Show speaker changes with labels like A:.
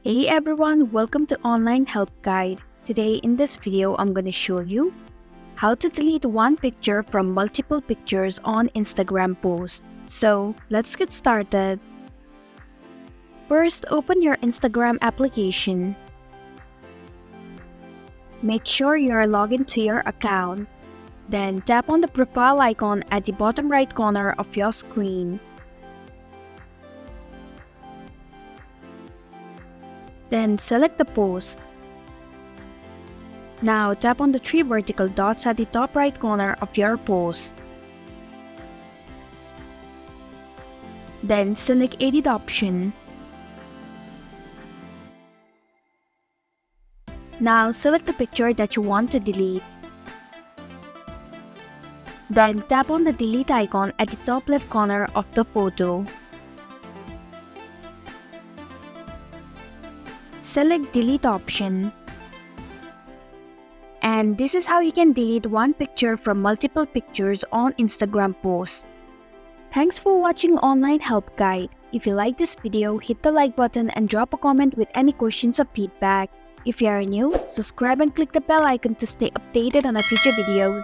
A: Hey everyone, welcome to Online Help Guide. Today in this video, I'm going to show you how to delete one picture from multiple pictures on Instagram posts. So let's get started. First, open your Instagram application. Make sure you are logged into your account. Then tap on the profile icon at the bottom right corner of your screen. Then select the post. Now tap on the three vertical dots at the top right corner of your post. Then select Edit option. Now select the picture that you want to delete. Then tap on the delete icon at the top left corner of the photo. Select Delete option. And this is how you can delete one picture from multiple pictures on Instagram posts. Thanks for watching Online Help Guide. If you like this video, hit the like button and drop a comment with any questions or feedback. If you are new, subscribe and click the bell icon to stay updated on our future videos.